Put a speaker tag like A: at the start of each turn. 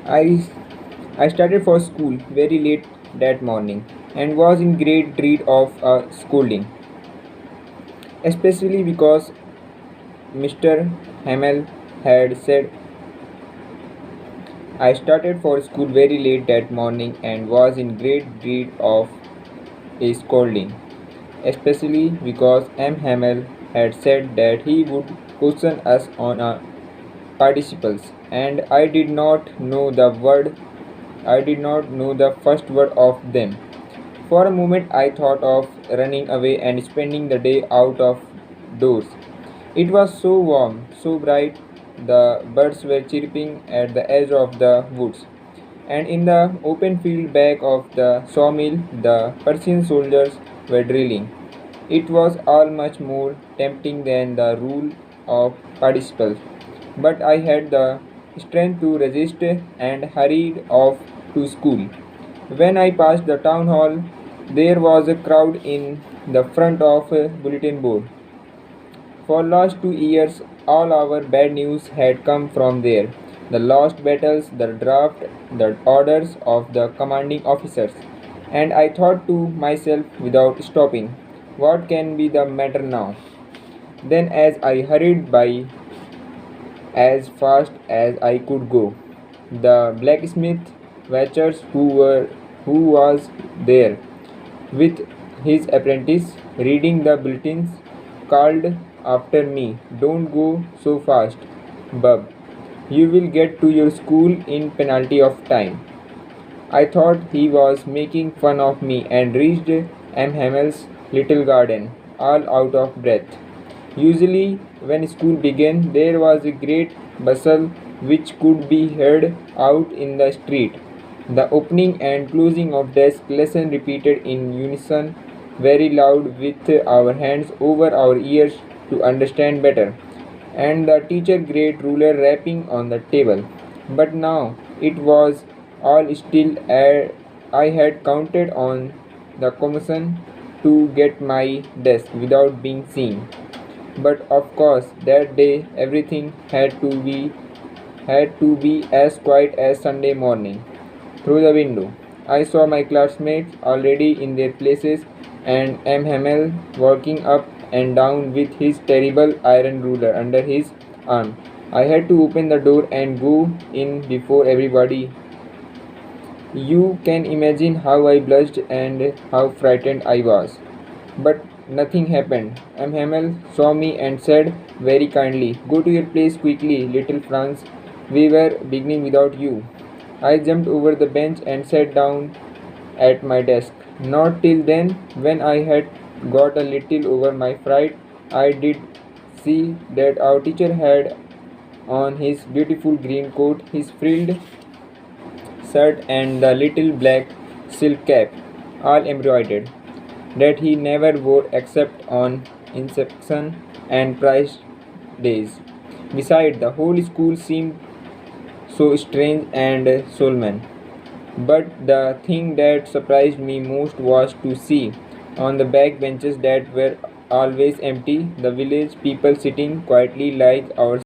A: I, I started for school very late that morning and was in great dread of a scolding, especially because Mr. Hamel had said I started for school very late that morning and was in great dread of a scolding, especially because M. Hamel had said that he would question us on our participles, and I did not know the first word of them. For a moment I thought of running away and spending the day out of doors. It was so warm, so bright, the birds were chirping at the edge of the woods, and in the open field back of the sawmill the Persian soldiers were drilling. It was all much more tempting than the rule of participles, but I had the strength to resist and hurried off to school. When I passed the town hall, there was a crowd in the front of a bulletin board. For last 2 years, all our bad news had come from there. The lost battles, the draft, the orders of the commanding officers. And I thought to myself without stopping, what can be the matter now? Then, as I hurried by as fast as I could go, the blacksmith Watchers who was there with his apprentice reading the bulletins called after me, "Don't go so fast, Bub. You will get to your school in penalty of time." I thought he was making fun of me and reached M. Hamel's little garden, all out of breath. Usually, when school began, there was a great bustle which could be heard out in the street. The opening and closing of desk lesson repeated in unison, very loud, with our hands over our ears to understand better, and the teacher great ruler rapping on the table. But now it was all still. I had counted on the commotion to get my desk without being seen. But of course, that day everything had to be as quiet as Sunday morning. Through the window, I saw my classmates already in their places and M. Hamel walking up and down with his terrible iron ruler under his arm. I had to open the door and go in before everybody. You can imagine how I blushed and how frightened I was. But nothing happened. M. Hamel saw me and said very kindly, "Go to your place quickly, little Franz. We were beginning without you." I jumped over the bench and sat down at my desk. Not till then, when I had got a little over my fright, I did see that our teacher had on his beautiful green coat, his frilled shirt, and the little black silk cap, all embroidered, that he never wore except on inspection and prize days. Besides, the whole school seemed so strange and solemn. But the thing that surprised me most was to see, on the back benches that were always empty, the village people sitting quietly like our